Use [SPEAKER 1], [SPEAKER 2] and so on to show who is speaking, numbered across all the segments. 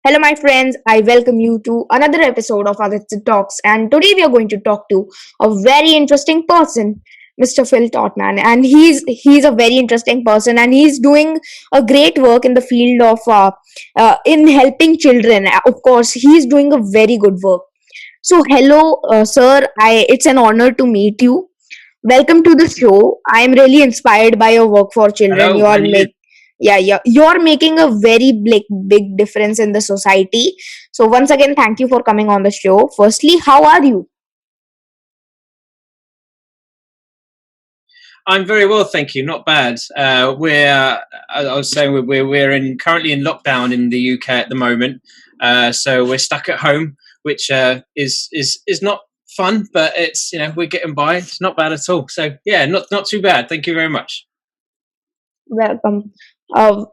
[SPEAKER 1] Hello, my friends. I welcome you to another episode of Aditya Talks. And today we are going to talk to a very interesting person, Mr. Phil Tottman. And he's a very interesting person, and he's doing a great work in the field of in helping children. Of course, he's doing a very good work. So, hello, sir. It's an honor to meet you. Welcome to the show. I am really inspired by your work for children.
[SPEAKER 2] Hello, and you?
[SPEAKER 1] You're making a very big difference in the society. So once again, thank you for coming on the show. Firstly, how are you?
[SPEAKER 2] I'm very well, thank you. Not bad. I was saying, we're currently in lockdown in the UK at the moment, so we're stuck at home, which is not fun, but it's we're getting by. It's not bad at all. So yeah, not too bad. Thank you very much.
[SPEAKER 1] Welcome. Now,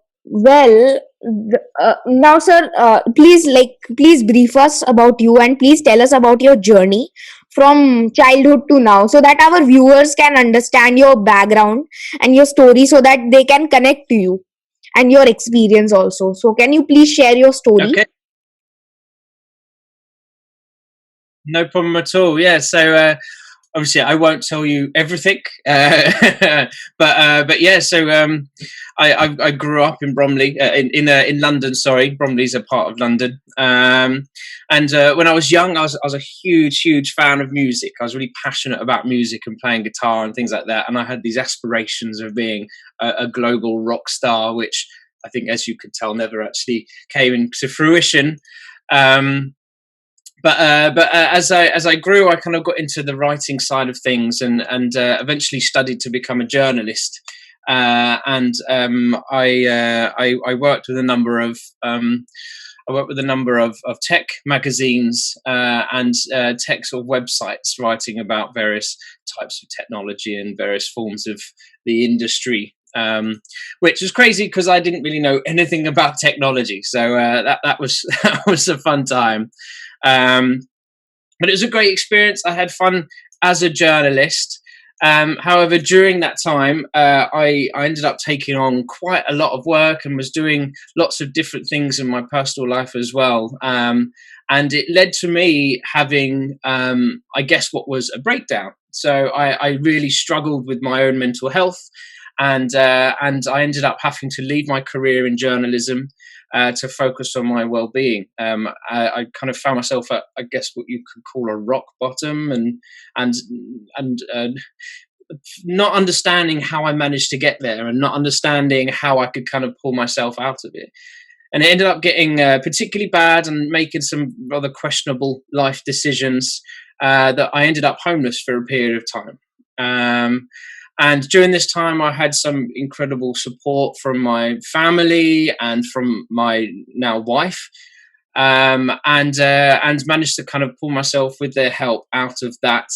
[SPEAKER 1] sir, please brief us about you and please tell us about your journey from childhood to now, so that our viewers can understand your background and your story, so that they can connect to you and your experience also. So, can you please share your story?
[SPEAKER 2] Okay. No problem at all. Yeah. So obviously, I won't tell you everything, but yeah. So I grew up in Bromley, in London. Sorry, Bromley's a part of London. And when I was young, I was a huge fan of music. I was really passionate about music and playing guitar and things like that. And I had these aspirations of being a global rock star, which I think, as you could tell, never actually came into fruition. But as I grew, I kind of got into the writing side of things, and eventually studied to become a journalist. I worked with a number of tech magazines and tech sort of websites, writing about various types of technology and various forms of the industry. Which was crazy because I didn't really know anything about technology, so that was that was a fun time. But it was a great experience. I had fun as a journalist. However, during that time, I ended up taking on quite a lot of work and was doing lots of different things in my personal life as well. And it led to me having, I guess, what was a breakdown. So I really struggled with my own mental health, and I ended up having to leave my career in journalism to focus on my well-being. I kind of found myself at, I guess, what you could call a rock bottom, and not understanding how I managed to get there, and not understanding how I could kind of pull myself out of it. And it ended up getting particularly bad, and making some rather questionable life decisions that I ended up homeless for a period of time. And during this time, I had some incredible support from my family and from my now wife, and managed to kind of pull myself, with their help, out of that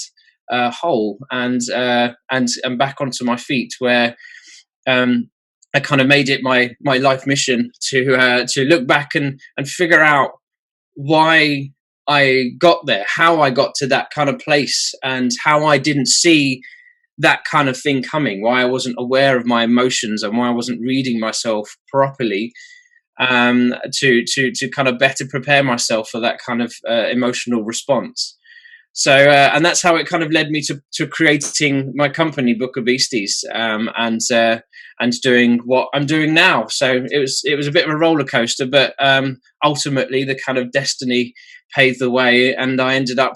[SPEAKER 2] hole, and back onto my feet, where I kind of made it my life mission to look back and figure out why I got there, how I got to that kind of place, and how I didn't see that kind of thing coming, why I wasn't aware of my emotions, and why I wasn't reading myself properly, to kind of better prepare myself for that kind of emotional response. So and that's how it kind of led me to creating my company, Book of Beasties, and doing what I'm doing now. So it was a bit of a roller coaster, but ultimately the kind of destiny paved the way, and I ended up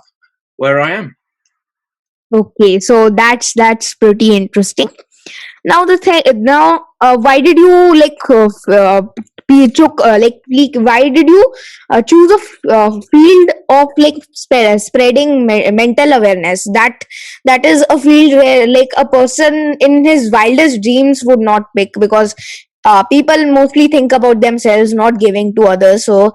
[SPEAKER 2] where I am.
[SPEAKER 1] Okay, so that's pretty interesting. Now the thing now, why did you why did you choose a field of spreading mental awareness? That is a field where, like, a person in his wildest dreams would not pick, because people mostly think about themselves, not giving to others. So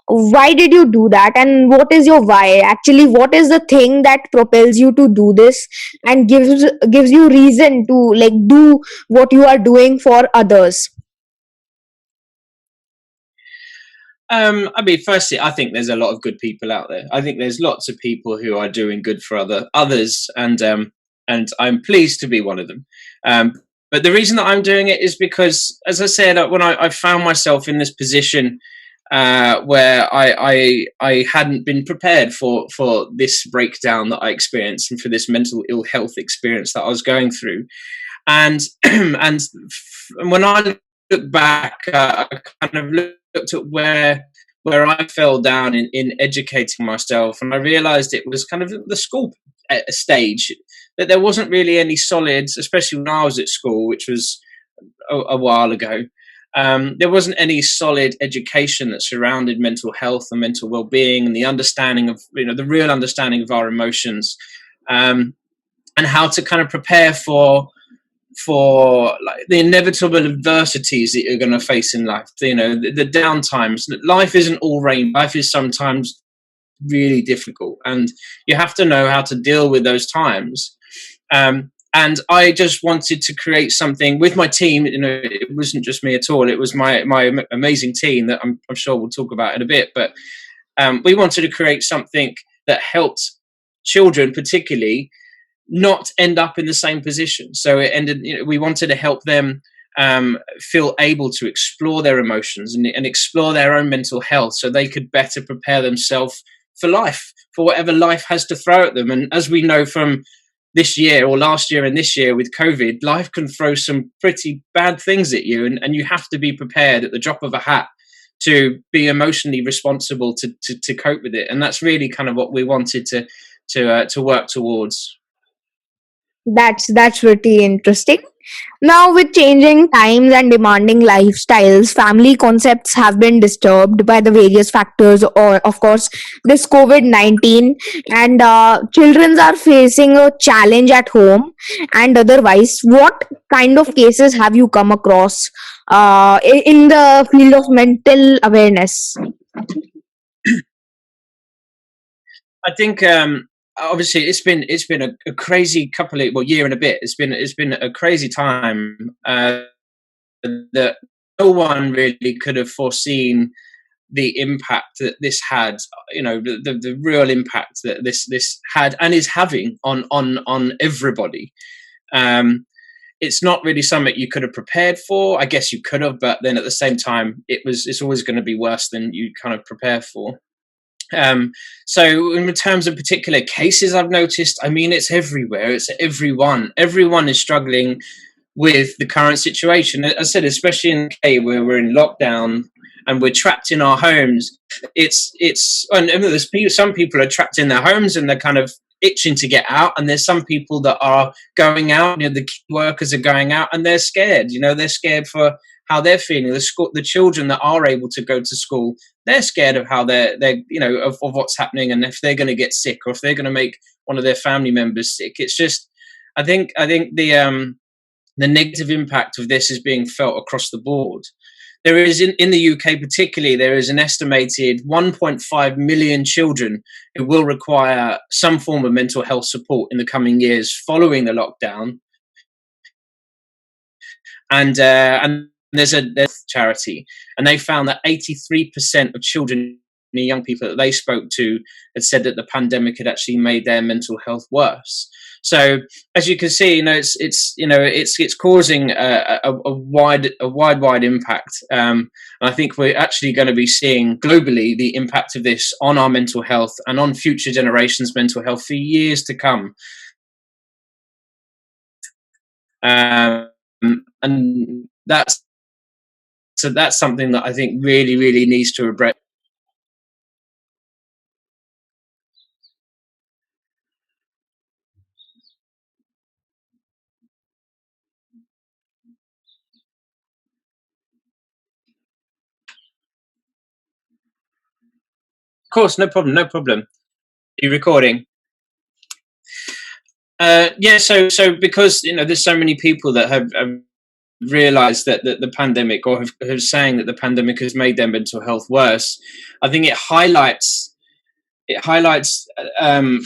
[SPEAKER 1] why did you do that, and what is your why? Actually, what is the thing that propels you to do this and gives you reason to, like, do what you are doing for others?
[SPEAKER 2] I mean, firstly, I think there's a lot of good people out there. I think there's lots of people who are doing good for others, and I'm pleased to be one of them. But the reason that I'm doing it is because, as I said, when I found myself in this position, where I hadn't been prepared for this breakdown that I experienced and for this mental ill health experience that I was going through. And and when I look back, I kind of looked at where I fell down in educating myself, and I realised it was kind of the school stage, that there wasn't really any solid, especially when I was at school, which was a while ago. There wasn't any solid education that surrounded mental health and mental well-being and the understanding of, the real understanding of our emotions, and how to kind of prepare for like the inevitable adversities that you're going to face in life. The downtimes. Life isn't all rain. Life is sometimes really difficult, and you have to know how to deal with those times. And I just wanted to create something with my team. It wasn't just me at all. It was my amazing team that I'm sure we'll talk about in a bit. But we wanted to create something that helped children, particularly, not end up in the same position. So it ended. We wanted to help them feel able to explore their emotions and explore their own mental health, so they could better prepare themselves for life, for whatever life has to throw at them. And as we know from this year or last year and this year with COVID, life can throw some pretty bad things at you, and you have to be prepared at the drop of a hat to be emotionally responsible to cope with it. And that's really kind of what we wanted to work towards.
[SPEAKER 1] That's pretty interesting. Now, with changing times and demanding lifestyles, family concepts have been disturbed by the various factors, or of course, this COVID-19, and children are facing a challenge at home and otherwise. What kind of cases have you come across in the field of mental awareness?
[SPEAKER 2] I think obviously it's been a crazy year and a bit. It's been a crazy time that no one really could have foreseen the impact that this had. The real impact that this had and is having on everybody. It's not really something you could have prepared for. I guess you could have, but then at the same time, it's always going to be worse than you kind of prepare for. So in terms of particular cases I've noticed, I mean, it's everywhere. It's everyone. Everyone is struggling with the current situation. As I said, especially in the UK where we're in lockdown and we're trapped in our homes. And there's some people are trapped in their homes and they're kind of itching to get out, and there's some people that are going out. The key workers are going out and they're scared. They're scared for how they're feeling. The children that are able to go to school, they're scared of how they're of what's happening, and if they're going to get sick or if they're going to make one of their family members sick. It's just, I think the negative impact of this is being felt across the board. There is in the UK particularly, there is an estimated 1.5 million children who will require some form of mental health support in the coming years following the lockdown. And there's a charity, and they found that 83% of children and young people that they spoke to had said that the pandemic had actually made their mental health worse. So as you can see, it's causing a wide impact. And I think we're actually going to be seeing globally the impact of this on our mental health and on future generations' mental health for years to come. And that's something that I think really, really needs to address. Of course, no problem, no problem. Are you recording? Yeah. So because there's so many people that have realized that the pandemic, or have saying that the pandemic has made their mental health worse. I think it highlights an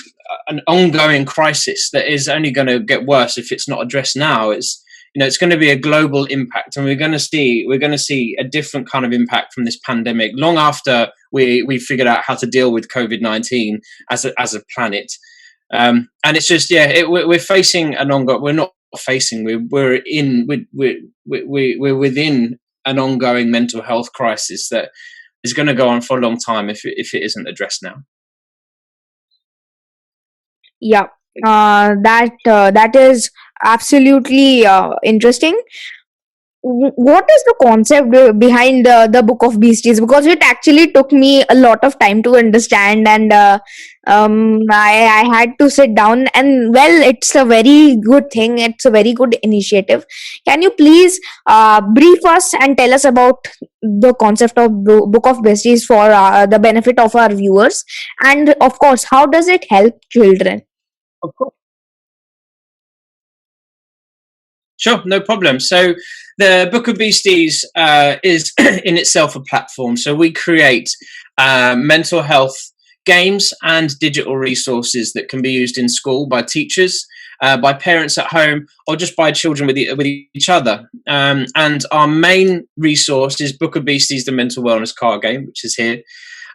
[SPEAKER 2] ongoing crisis that is only going to get worse if it's not addressed now. It's going to be a global impact, and we're going to see a different kind of impact from this pandemic long after we figured out how to deal with COVID-19 as a planet. And it's just, we're facing an ongoing. We're not facing. We're within an ongoing mental health crisis that is going to go on for a long time if it isn't addressed now.
[SPEAKER 1] Yeah, that is absolutely interesting. What is the concept behind the Book of Beasties? Because it actually took me a lot of time to understand, and I had to sit down. And well, it's a very good thing. It's a very good initiative. Can you please brief us and tell us about the concept of Book of Beasties for the benefit of our viewers, and of course, how does it help children?
[SPEAKER 2] Of course. Sure, no problem. So the Book of Beasties is in itself a platform. So we create mental health games and digital resources that can be used in school by teachers, by parents at home, or just by children with each other. And our main resource is Book of Beasties, the mental wellness card game, which is here.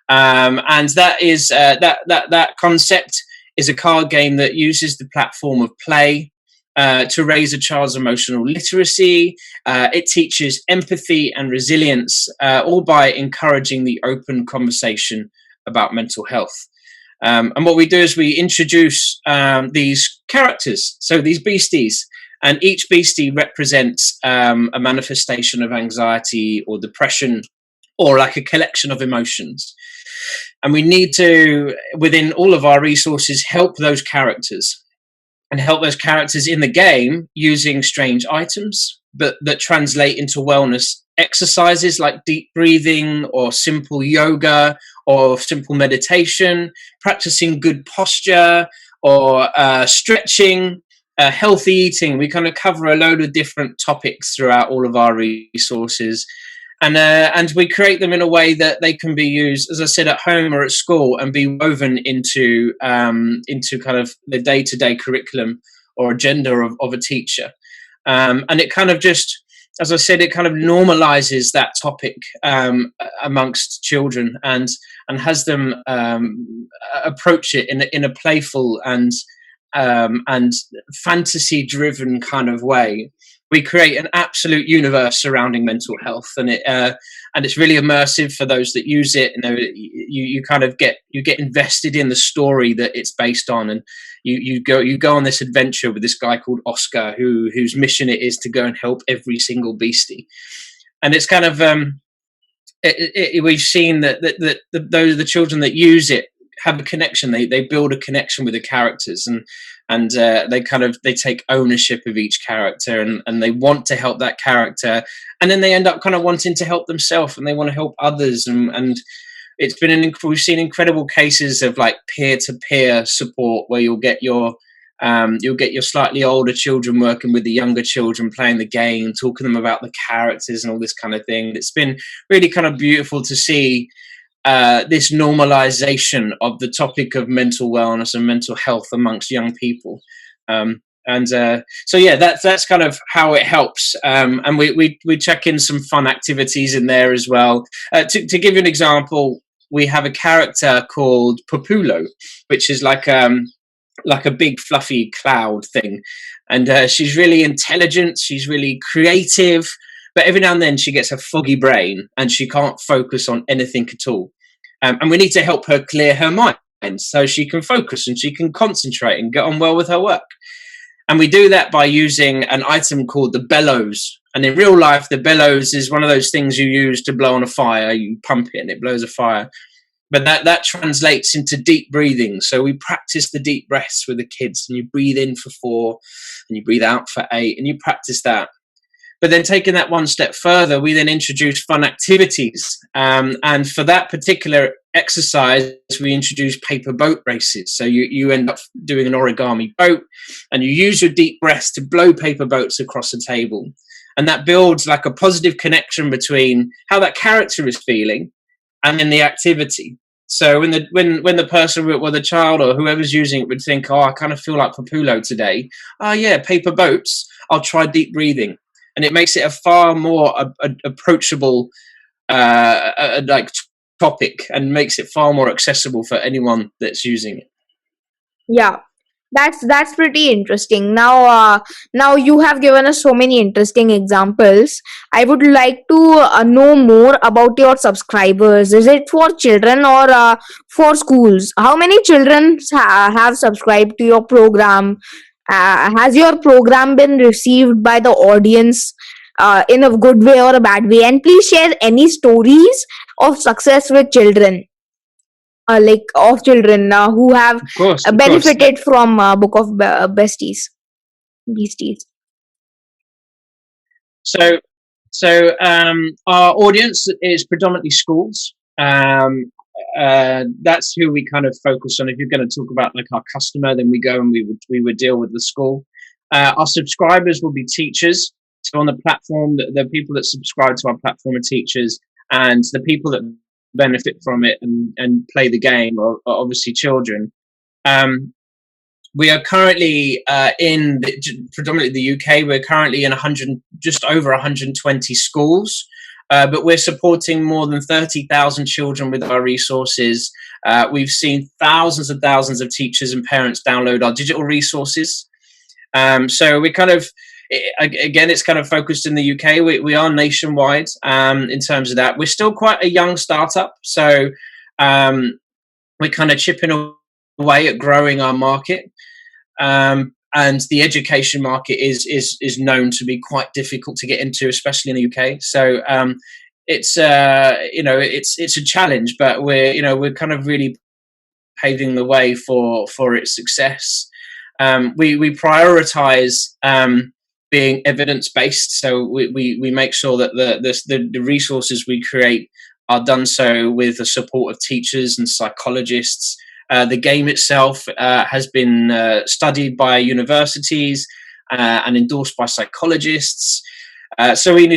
[SPEAKER 2] And that is that concept is a card game that uses the platform of play to raise a child's emotional literacy. It teaches empathy and resilience, all by encouraging the open conversation about mental health. And what we do is we introduce these characters, so these beasties, and each beastie represents a manifestation of anxiety or depression, or like a collection of emotions. And we need to, within all of our resources, help those characters and help those characters in the game using strange items, but that translate into wellness exercises like deep breathing or simple yoga or simple meditation, practicing good posture or stretching, healthy eating. We kind of cover a load of different topics throughout all of our resources. And we create them in a way that they can be used, as I said, at home or at school, and be woven into kind of the day-to-day curriculum or agenda of a teacher. And it kind of just, as I said, it kind of normalizes that topic amongst children and has them approach it in a playful and fantasy-driven kind of way. We create an absolute universe surrounding mental health, and it's really immersive for those that use it. You kind of get invested in the story that it's based on, and you go on this adventure with this guy called Oscar, whose mission it is to go and help every single beastie. And it's kind of we've seen that the children that use it have a connection. They build a connection with the characters, and they take ownership of each character, and they want to help that character, and then they end up kind of wanting to help themselves, and they want to help others, and it's been we've seen incredible cases of like peer-to-peer support where you'll get your slightly older children working with the younger children, playing the game, talking to them about the characters and all this kind of thing. It's been really kind of beautiful to see this normalization of the topic of mental wellness and mental health amongst young people. So yeah, that's kind of how it helps. And we check in some fun activities in there as well. To give you an example, we have a character called Populo, which is like a big fluffy cloud thing. And she's really intelligent, she's really creative, but every now and then she gets a foggy brain and she can't focus on anything at all. And we need to help her clear her mind so she can focus and she can concentrate and get on well with her work. And we do that by using an item called the bellows. And in real life, the bellows is one of those things you use to blow on a fire. You pump it and it blows a fire. But that translates into deep breathing. So we practice the deep breaths with the kids, and you breathe in for 4 and you breathe out for 8, and you practice that. But then taking that one step further, we then introduce fun activities. And for that particular exercise, we introduce paper boat races. So you end up doing an origami boat, and you use your deep breaths to blow paper boats across the table. And that builds like a positive connection between how that character is feeling and in the activity. So when the person or the child or whoever's using it would think, oh, I kind of feel like Populo today. Oh yeah, paper boats. I'll try deep breathing. And it makes it a far more approachable like topic, and makes it far more accessible for anyone that's using it.
[SPEAKER 1] Yeah, That's pretty interesting. Now you have given us so many interesting examples. I would like to know more about your subscribers. Is it for children or for schools? How many children have subscribed to your program? Has your program been received by the audience in a good way or a bad way? And please share any stories of success with children, like of children who have
[SPEAKER 2] Of course, of course.
[SPEAKER 1] benefited from Book of Besties, Beasties.
[SPEAKER 2] So, our audience is predominantly schools. That's who we kind of focus on. If you're going to talk about like our customer, then we go and we would deal with the school. Our subscribers will be teachers. So on the platform, the people that subscribe to our platform are teachers, and the people that benefit from it and play the game are obviously children. Um, we are currently predominantly the UK. We're currently in just over 120 schools, but we're supporting more than 30,000 children with our resources. We've seen thousands and thousands of teachers and parents download our digital resources. So we kind of, again, it's kind of focused in the UK. We are nationwide in terms of that. We're still quite a young startup, so we're kind of chipping away at growing our market. And the education market is known to be quite difficult to get into, especially in the UK. So it's it's a challenge, but we're kind of really paving the way for its success. We prioritize being evidence based, so we make sure that the resources we create are done so with the support of teachers and psychologists. The game itself has been studied by universities and endorsed by psychologists. So we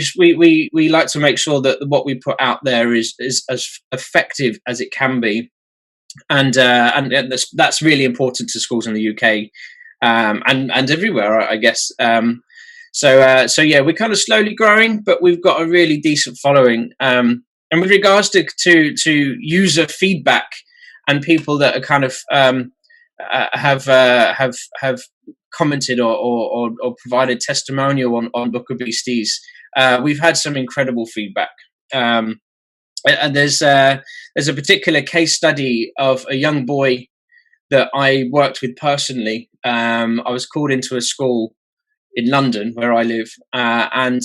[SPEAKER 2] like to make sure that what we put out there is as effective as it can be, and that's really important to schools in the UK and everywhere, I guess. So yeah, we're kind of slowly growing, but we've got a really decent following. And with regards to user feedback and people that are kind of have commented or provided testimonial on Book of Beasties, we've had some incredible feedback. And there's a particular case study of a young boy that I worked with personally. I was called into a school in London where I live, and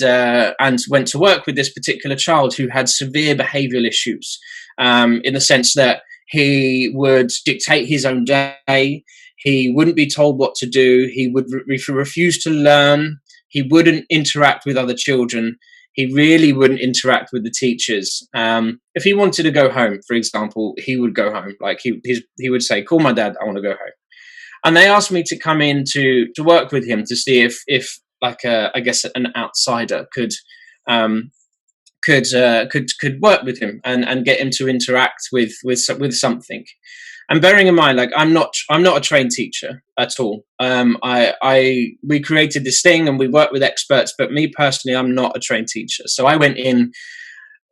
[SPEAKER 2] went to work with this particular child who had severe behavioural issues, in the sense that he would dictate his own day. He wouldn't be told what to do. He would refuse to learn. He wouldn't interact with other children. He really wouldn't interact with the teachers. If he wanted to go home, for example, he would go home. Like he would say, "Call my dad. I want to go home." And they asked me to come in to work with him to see if like I guess an outsider could work with him and get him to interact with something. And bearing in mind, like I'm not a trained teacher at all. We created this thing and we work with experts, but me personally, I'm not a trained teacher. So I went in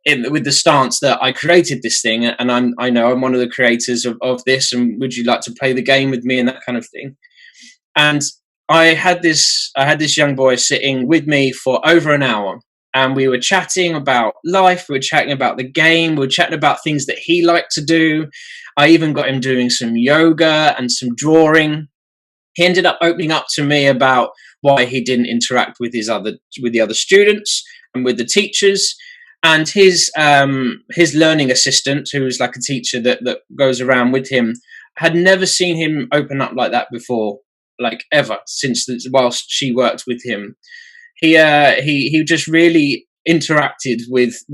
[SPEAKER 2] with the stance that I created this thing, and I know I'm one of the creators of this, and would you like to play the game with me and that kind of thing. And I had this young boy sitting with me for over an hour, and we were chatting about life, we were chatting about the game, we were chatting about things that he liked to do. I even got him doing some yoga and some drawing. He ended up opening up to me about why he didn't interact with the other students and with the teachers. And his learning assistant, who was like a teacher that goes around with him, had never seen him open up like that before, like ever, whilst she worked with him. He just really interacted with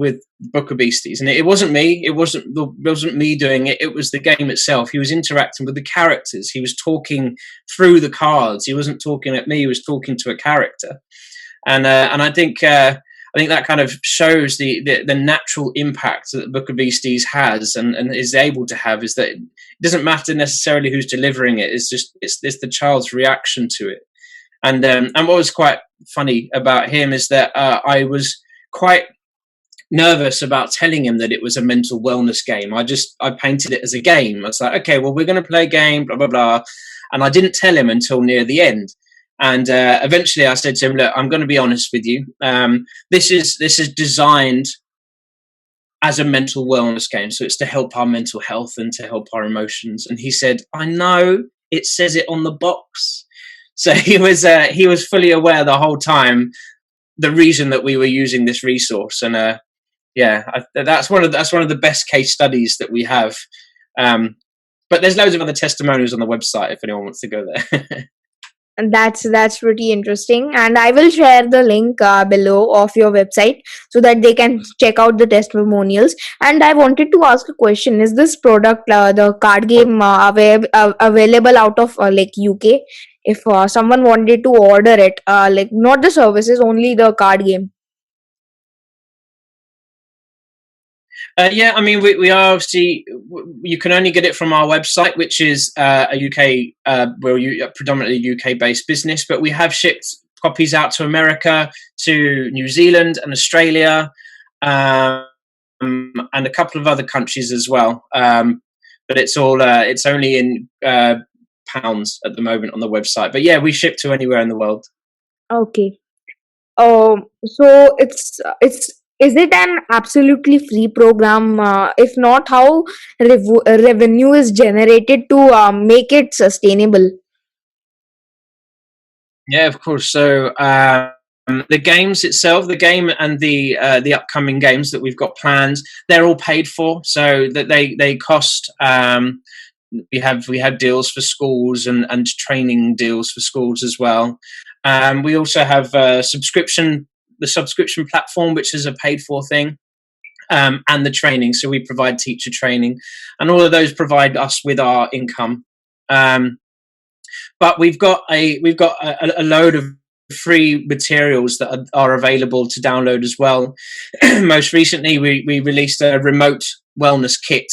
[SPEAKER 2] Book of Beasties, and it wasn't me. It wasn't me doing it. It was the game itself. He was interacting with the characters. He was talking through the cards. He wasn't talking at me. He was talking to a character, and I think that kind of shows the natural impact that the Book of Beasties has and is able to have, is that it doesn't matter necessarily who's delivering it. It's the child's reaction to it. And what was quite funny about him is that I was quite nervous about telling him that it was a mental wellness game. I painted it as a game. I was like, okay, well, we're going to play a game, blah, blah, blah. And I didn't tell him until near the end. And eventually I said to him, look, I'm going to be honest with you. This is designed as a mental wellness game. So it's to help our mental health and to help our emotions. And he said, I know, it says it on the box. So he was fully aware the whole time the reason that we were using this resource. And that's one of the best case studies that we have. But there's loads of other testimonials on the website if anyone wants to go there.
[SPEAKER 1] And that's pretty interesting, and I will share the link below of your website so that they can check out the testimonials. And I wanted to ask a question: is this product, the card game, available out of like UK? If someone wanted to order it, like not the services, only the card game.
[SPEAKER 2] Yeah, I mean, we are obviously, you can only get it from our website, which is a UK, we're predominantly UK based business, but we have shipped copies out to America, to New Zealand and Australia, and a couple of other countries as well. But it's only in pounds at the moment on the website. But yeah, we ship to anywhere in the world.
[SPEAKER 1] Okay. So it's is it an absolutely free program? If not, how revenue is generated to make it sustainable?
[SPEAKER 2] Yeah, of course. So the games itself, the game and the upcoming games that we've got planned, they're all paid for. So that they cost. We have deals for schools and training deals for schools as well. We also have the subscription platform, which is a paid for thing. And the training, so we provide teacher training, and all of those provide us with our income. But we've got a load of free materials that are available to download as well. Most recently, we released a remote wellness kit,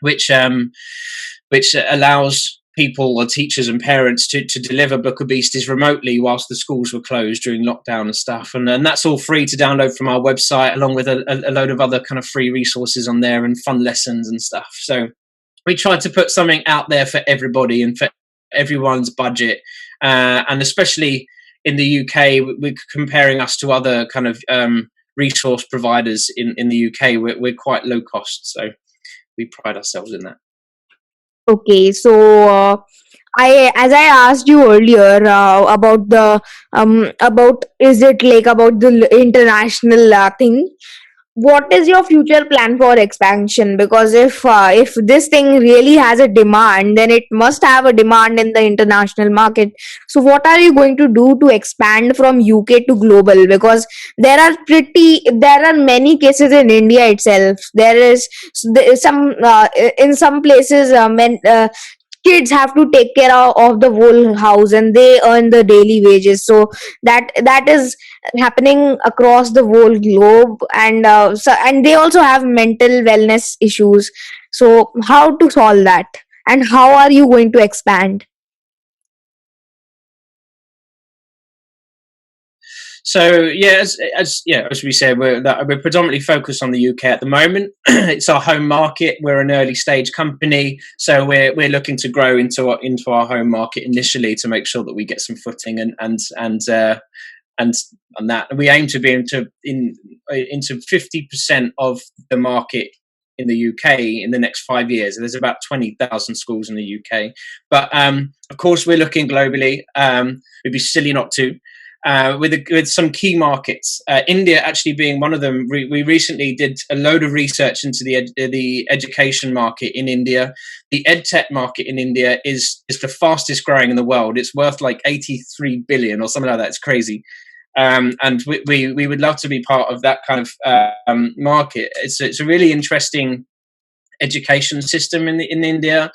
[SPEAKER 2] which allows people or teachers and parents to deliver Book of Beasties remotely whilst the schools were closed during lockdown and stuff. And that's all free to download from our website, along with a load of other kind of free resources on there and fun lessons and stuff. So we tried to put something out there for everybody and for everyone's budget. And especially in the UK, we're comparing us to other kind of resource providers in the UK. We're quite low cost. So we pride ourselves in that.
[SPEAKER 1] Okay, so as I asked you earlier about is it like about the international thing? What is your future plan for expansion? Because if this thing really has a demand, then it must have a demand in the international market. So what are you going to do to expand from UK to global? Because there are many cases in India itself. There is some in some places kids have to take care of the whole house, and they earn the daily wages. So that is happening across the whole globe, and and they also have mental wellness issues. So how to solve that, and how are you going to expand?
[SPEAKER 2] So yeah, as we said, we're predominantly focused on the UK at the moment. It's our home market. We're an early stage company, so we're looking to grow into our home market initially to make sure that we get some footing and that. And we aim to be into 50% of the market in the UK in the next 5 years. There's about 20,000 schools in the UK, but of course we're looking globally. It'd be silly not to. With some key markets, India actually being one of them. We recently did a load of research into the education market in India. The edtech market in India is the fastest growing in the world. It's worth like 83 billion or something like that. It's crazy. And we would love to be part of that kind of market. It's a really interesting education system in India.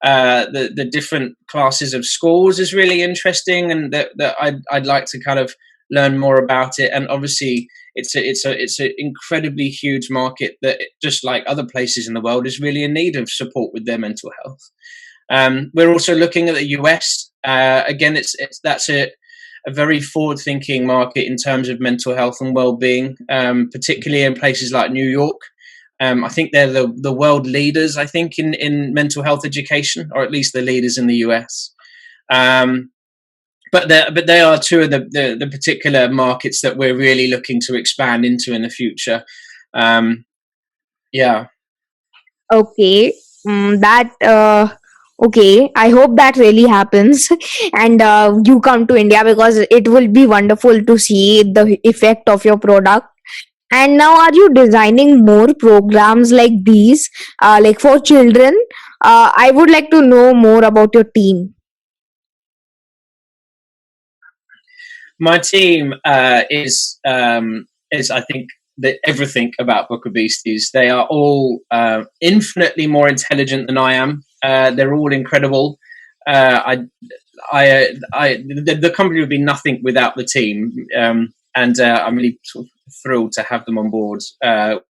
[SPEAKER 2] The different classes of schools is really interesting, and that I'd like to kind of learn more about it. And obviously, it's an incredibly huge market that, just like other places in the world, is really in need of support with their mental health. We're also looking at the US. Again, that's a very forward-thinking market in terms of mental health and well-being, particularly in places like New York. I think they're the world leaders, I think, in mental health education, or at least the leaders in the US. Um, but they are two of the particular markets that we're really looking to expand into in the future. Um, yeah.
[SPEAKER 1] Okay, that okay. I hope that really happens, and you come to India, because it will be wonderful to see the effect of your product. And now, are you designing more programs like these, like for children? I would like to know more about your team.
[SPEAKER 2] My team is I think that everything about Book of Beasties. They are all infinitely more intelligent than I am. They're all incredible. I the company would be nothing without the team, and I'm really sort of thrilled to have them on board.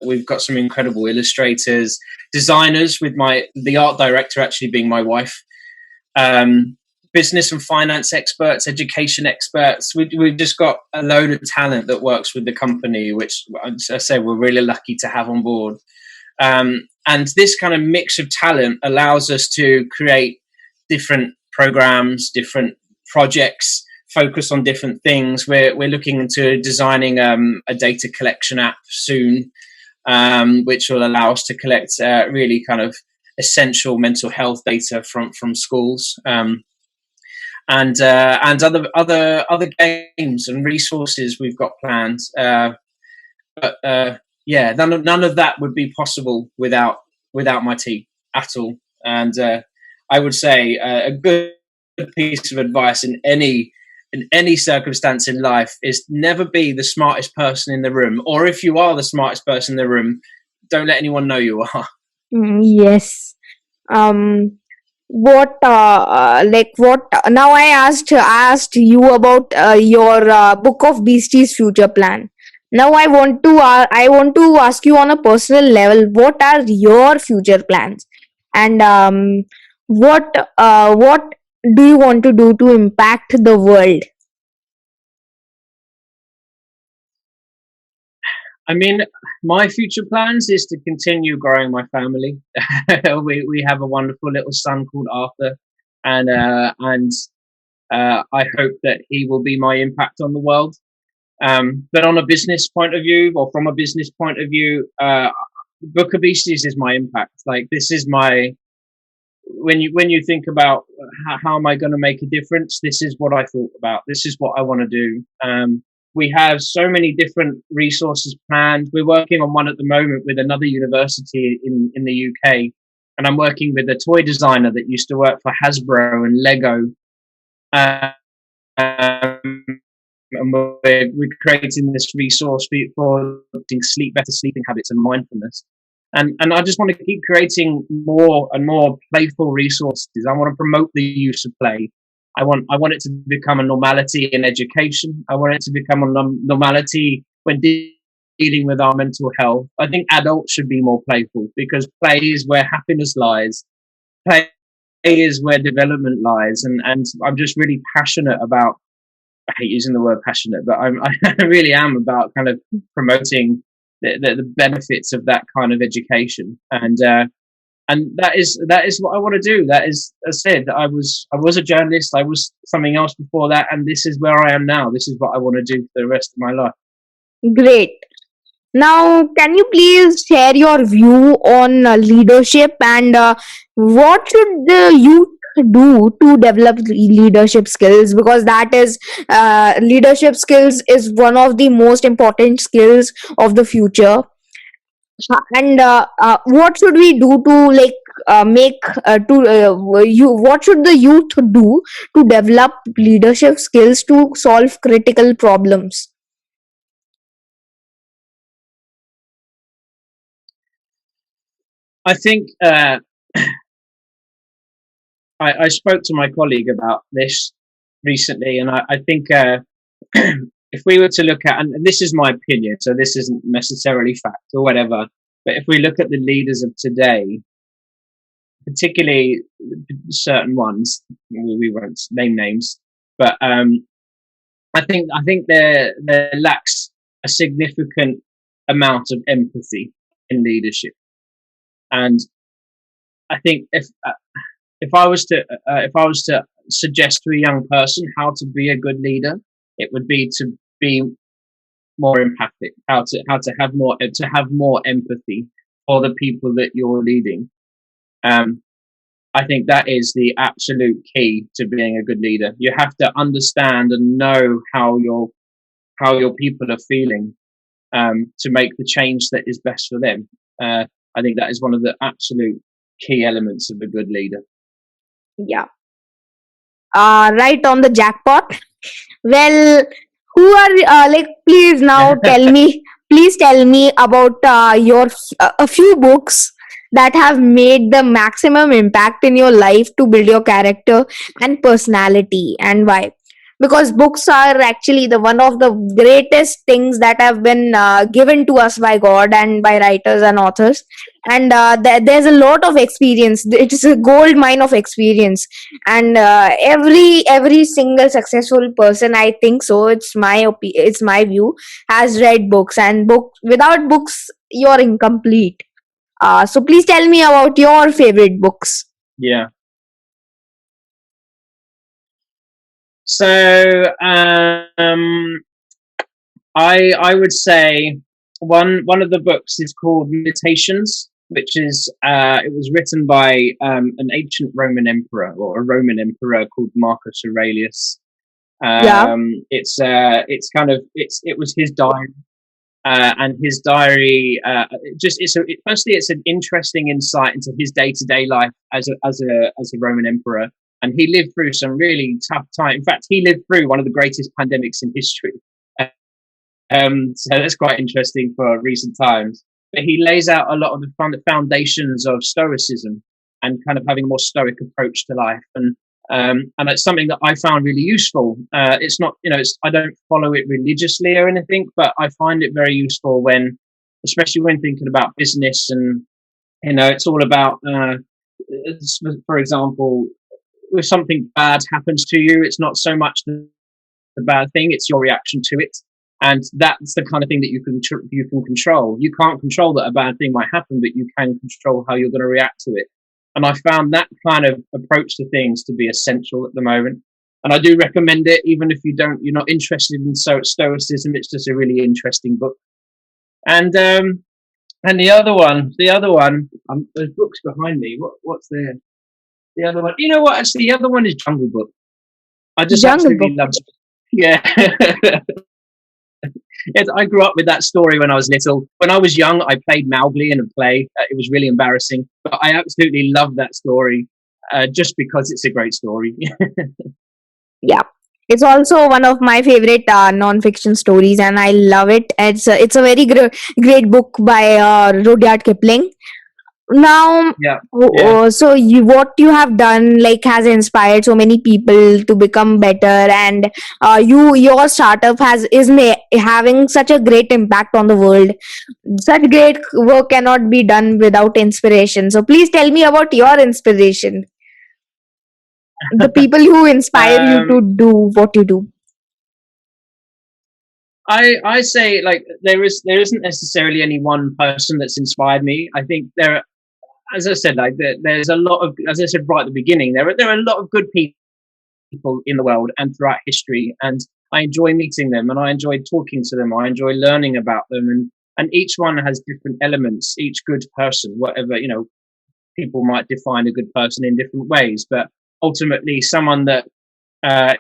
[SPEAKER 2] We've got some incredible illustrators, designers, with the art director actually being my wife. Um, Business and finance experts, education experts. We've just got a load of talent that works with the company, which I say we're really lucky to have on board. And this kind of mix of talent allows us to create different programs, different projects, focus on different things. We're looking into designing a data collection app soon, which will allow us to collect really kind of essential mental health data from schools. And other games and resources we've got planned. But yeah, none of that would be possible without my team at all. And I would say a good piece of advice in any circumstance in life is never be the smartest person in the room, or if you are the smartest person in the room, don't let anyone know you are.
[SPEAKER 1] Yes. Um, what like what now I asked you about your Book of Beasties future plan. Now I want to ask you on a personal level, what are your future plans, and what do you want to do to impact the world?
[SPEAKER 2] I mean, my future plans is to continue growing my family. We have a wonderful little son called Arthur, and I hope that he will be my impact on the world. But on a business point of view, or from a business point of view, Book of Beasties is my impact. Like, this is my, when you think about how am I going to make a difference, this is what I thought about. This is what I want to do. We have so many different resources planned. We're working on one at the moment with another university in the UK, and I'm working with a toy designer that used to work for Hasbro and Lego. Um, and we're creating this resource for better sleeping habits and mindfulness. And I just want to keep creating more and more playful resources. I want to promote the use of play. I want it to become a normality in education. I want it to become a normality when dealing with our mental health. I think adults should be more playful, because play is where happiness lies. Play is where development lies. And I'm just really passionate about, I hate using the word passionate, but I really am about kind of promoting the benefits of that kind of education. And that is what I want to do. That is, as I said, I was a journalist. I was something else before that, and this is where I am now. This is what I want to do for the rest of my life.
[SPEAKER 1] Great. Now, can you please share your view on leadership, and what should the youth do to develop leadership skills? Because that is leadership skills is one of the most important skills of the future. And what should we do to like make to you? What should the youth do to develop leadership skills to solve critical problems?
[SPEAKER 2] I think I spoke to my colleague about this recently, and I think if we were to look at, and this is my opinion, so this isn't necessarily fact or whatever, but if we look at the leaders of today, particularly certain ones, we won't name names, but I think there lacks a significant amount of empathy in leadership. And I think if I was to suggest to a young person how to be a good leader, it would be to be more empathic, how to have more empathy for the people that you're leading. I think that is the absolute key to being a good leader. You have to understand and know how your people are feeling, to make the change that is best for them. I think that is one of the absolute key elements of a good leader.
[SPEAKER 1] Yeah. Right on the jackpot. Well, who are please now tell me, please tell me about a few books that have made the maximum impact in your life to build your character and personality, and why. Because books are actually the one of the greatest things that have been given to us by God and by writers and authors. And there's a lot of experience. It is a gold mine of experience. And every single successful person, I think so, it's my view, has read books. And without books, you're incomplete. So please tell me about your favorite books.
[SPEAKER 2] Yeah. So I would say one of the books is called Meditations, which is it was written by an ancient Roman emperor, or a Roman emperor called Marcus Aurelius.
[SPEAKER 1] Yeah.
[SPEAKER 2] It was his diary, and his diary firstly it's an interesting insight into his day to day life as a Roman emperor, and he lived through some really tough time. In fact, he lived through one of the greatest pandemics in history. So that's quite interesting for recent times. But he lays out a lot of the foundations of Stoicism and kind of having a more Stoic approach to life. And it's something that I found really useful. It's not, I don't follow it religiously or anything, but I find it very useful especially when thinking about business. And, it's all about, for example, if something bad happens to you, it's not so much the bad thing, it's your reaction to it. And that's the kind of thing that you can control. You can't control that a bad thing might happen, but you can control how you're going to react to it. And I found that kind of approach to things to be essential at the moment. And I do recommend it, even if you're not interested in Stoicism. It's just a really interesting book. And the other one, there's books behind me. What's there? The other one, you know what? Actually, the other one is Jungle Book. I just
[SPEAKER 1] Jungle
[SPEAKER 2] absolutely
[SPEAKER 1] Book.
[SPEAKER 2] love it. Yeah. I grew up with that story when I was little. When I was young, I played Mowgli in a play. It was really embarrassing, but I absolutely love that story, just because it's a great story.
[SPEAKER 1] Yeah. It's also one of my favorite non-fiction stories, and I love it. It's a very great book by Rudyard Kipling. Now,
[SPEAKER 2] Yeah, yeah.
[SPEAKER 1] so what you have done has inspired so many people to become better, and your startup having such a great impact on the world. Such great work cannot be done without inspiration. So please tell me about your inspiration, the people who inspire you
[SPEAKER 2] Um,
[SPEAKER 1] to do what you do.
[SPEAKER 2] I say, like, there isn't necessarily any one person that's inspired me. I think as I said, there's a lot of, as I said right at the beginning, there are a lot of good people in the world and throughout history, and I enjoy meeting them, and I enjoy talking to them. I enjoy learning about them, and each one has different elements. Each good person, whatever, people might define a good person in different ways, but ultimately, someone that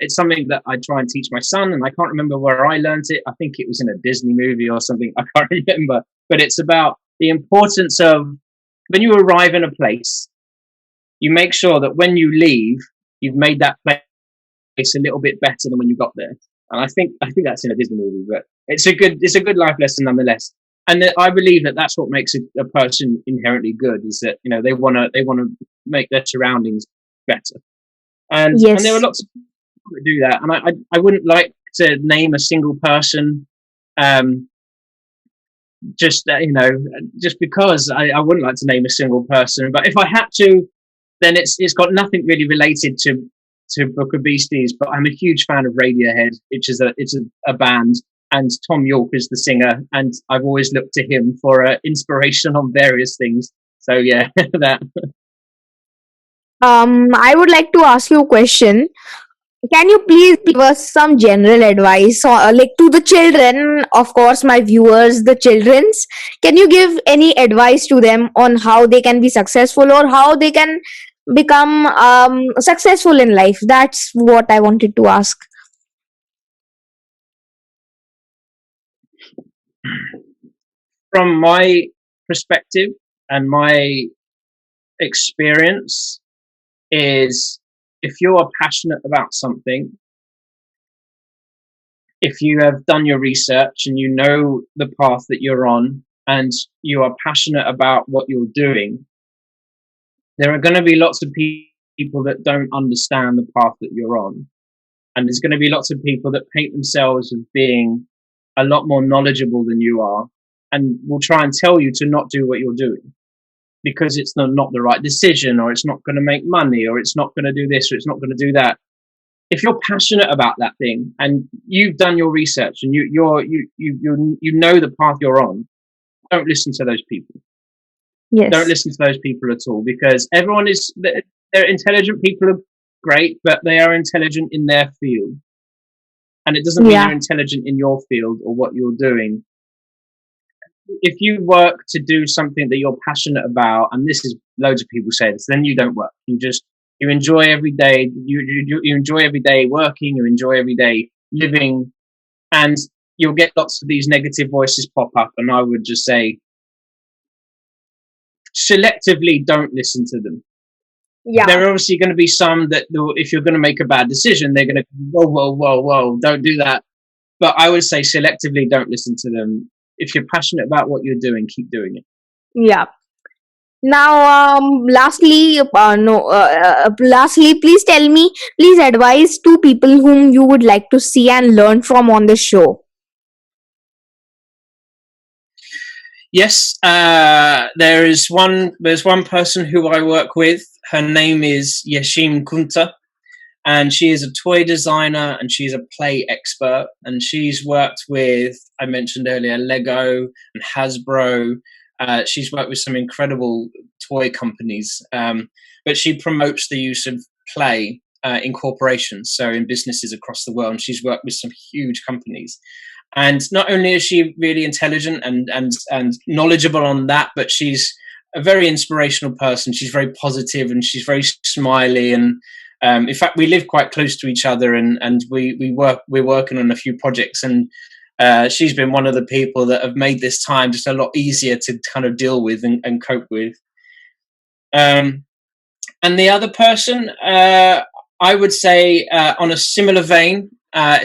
[SPEAKER 2] it's something that I try and teach my son, and I can't remember where I learned it. I think it was in a Disney movie or something. I can't remember, but it's about the importance of, when you arrive in a place, you make sure that when you leave, you've made that place a little bit better than when you got there. And I think that's in a Disney movie, but it's a good life lesson nonetheless. And I believe that that's what makes a person inherently good, is that they want to make their surroundings better. And there are
[SPEAKER 1] Yes.
[SPEAKER 2] lots of people that do that. And I wouldn't like to name a single person, um, just because I wouldn't like to name a single person. But if I had to, then it's got nothing really related to Book of Beasties. But I'm a huge fan of Radiohead, which is a band, and Tom York is the singer, and I've always looked to him for inspiration on various things. So yeah, that.
[SPEAKER 1] I would like to ask you a question. Can you please give us some general advice, or, like, to the children, of course, my viewers, the children's? Can you give any advice to them on how they can be successful or how they can become successful in life? That's what I wanted to ask.
[SPEAKER 2] From my perspective and my experience is, if you are passionate about something, if you have done your research and you know the path that you're on and you are passionate about what you're doing, there are going to be lots of people that don't understand the path that you're on. And there's going to be lots of people that paint themselves as being a lot more knowledgeable than you are and will try and tell you to not do what you're doing because it's not the right decision, or it's not going to make money, or it's not going to do this, or it's not going to do that. If you're passionate about that thing and you've done your research and you know the path you're on, don't listen to those people. Don't
[SPEAKER 1] Yes.
[SPEAKER 2] listen to those people at all, because everyone is, they're intelligent people, are great, but they are intelligent in their field, and it doesn't mean
[SPEAKER 1] Yeah.
[SPEAKER 2] you're intelligent in your field or what you're doing. If you work to do something that you're passionate about, and this is, loads of people say this, then you don't work. You enjoy every day. You enjoy every day working. You enjoy every day living, and you'll get lots of these negative voices pop up. And I would just say, selectively, don't listen to them.
[SPEAKER 1] Yeah.
[SPEAKER 2] There are obviously going to be some that, if you're going to make a bad decision, they're going to, whoa, whoa, whoa, whoa, don't do that. But I would say selectively, don't listen to them. If you're passionate about what you're doing, keep doing it.
[SPEAKER 1] Yeah. Now, lastly, no, lastly, please tell me, please advise two people whom you would like to see and learn from on the show.
[SPEAKER 2] Yes, there's one person who I work with. Her name is Yashim Kunta, and she is a toy designer and she's a play expert. And she's worked with, I mentioned earlier, Lego and Hasbro. She's worked with some incredible toy companies, but she promotes the use of play in corporations, so in businesses across the world. And she's worked with some huge companies. And not only is she really intelligent and knowledgeable on that, but she's a very inspirational person. She's very positive and she's very smiley. And in fact, we live quite close to each other, and we're working on a few projects. And she's been one of the people that have made this time just a lot easier to kind of deal with and cope with. And the other person, I would say, on a similar vein,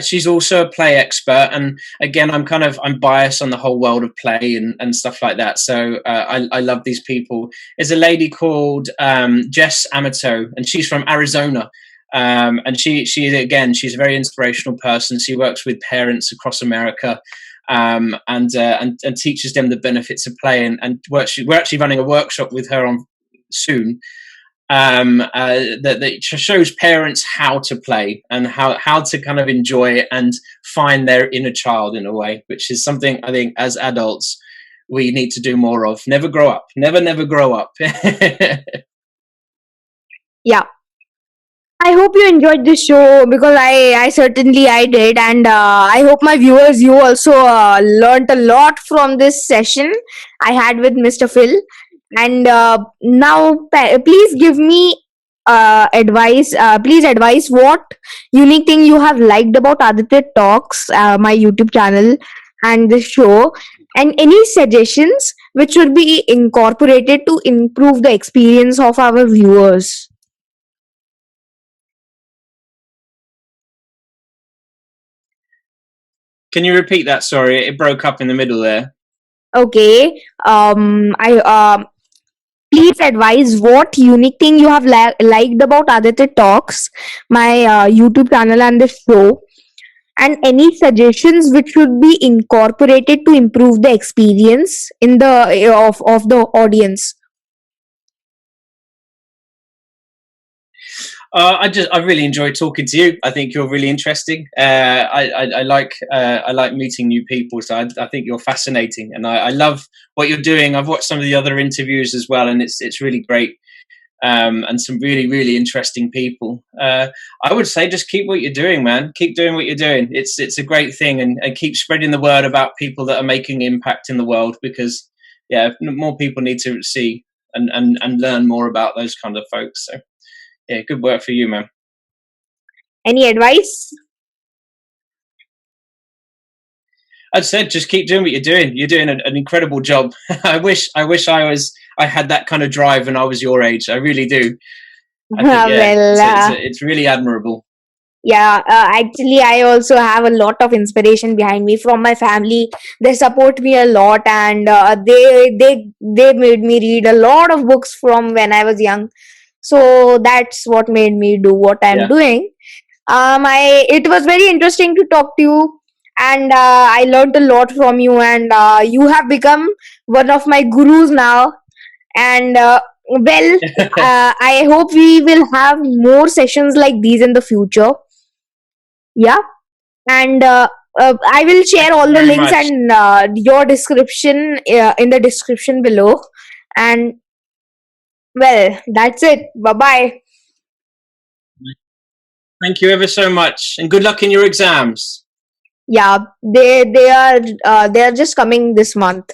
[SPEAKER 2] she's also a play expert, and again, I'm biased on the whole world of play and stuff like that. So I love these people. There's a lady called Jess Amato, and she's from Arizona. And she's a very inspirational person. She works with parents across America, and teaches them the benefits of play. And we're actually running a workshop with her on soon, that shows parents how to play and how to kind of enjoy it and find their inner child in a way, which is something I think as adults we need to do more of. Never grow up. Never grow up.
[SPEAKER 1] Yeah. I hope you enjoyed this show, because I certainly I did, and I hope my viewers, you also learned a lot from this session I had with Mr. Phil. And now, please give me advice. Please advise what unique thing you have liked about Aditya Talks, my YouTube channel, and this show, and any suggestions which should be incorporated to improve the experience of our viewers.
[SPEAKER 2] Can you repeat that? Sorry, it broke up in the middle there.
[SPEAKER 1] Okay. I Please advise what unique thing you have liked about Aditya Talks, my YouTube channel and the show, and any suggestions which should be incorporated to improve the experience in the of the audience.
[SPEAKER 2] I really enjoy talking to you. I think you're really interesting. I like meeting new people. So I think you're fascinating, and I love what you're doing. I've watched some of the other interviews as well, and it's really great. and some really, really interesting people. I would say just keep what you're doing, man. Keep doing what you're doing. It's a great thing, and keep spreading the word about people that are making impact in the world, because yeah, more people need to see and learn more about those kind of folks. So yeah, good work for you, man.
[SPEAKER 1] Any advice?
[SPEAKER 2] I said, just keep doing what you're doing. You're doing an incredible job. I wish I had that kind of drive when I was your age. I really do. I think yeah,
[SPEAKER 1] Well,
[SPEAKER 2] it's really admirable.
[SPEAKER 1] yeah, actually, I also have a lot of inspiration behind me from my family. They support me a lot, and they made me read a lot of books from when I was young. So that's what made me do what I'm
[SPEAKER 2] Yeah.
[SPEAKER 1] doing. I It was very interesting to talk to you, and I learned a lot from you, and you have become one of my gurus now. And well, I hope we will have more sessions like these in the future. Yeah, and I will
[SPEAKER 2] Thank
[SPEAKER 1] share
[SPEAKER 2] you
[SPEAKER 1] all the
[SPEAKER 2] very
[SPEAKER 1] links
[SPEAKER 2] much.
[SPEAKER 1] and your description in the description below. And well, that's it. Bye bye.
[SPEAKER 2] Thank you ever so much, and good luck in your exams.
[SPEAKER 1] Yeah, they are just coming this month.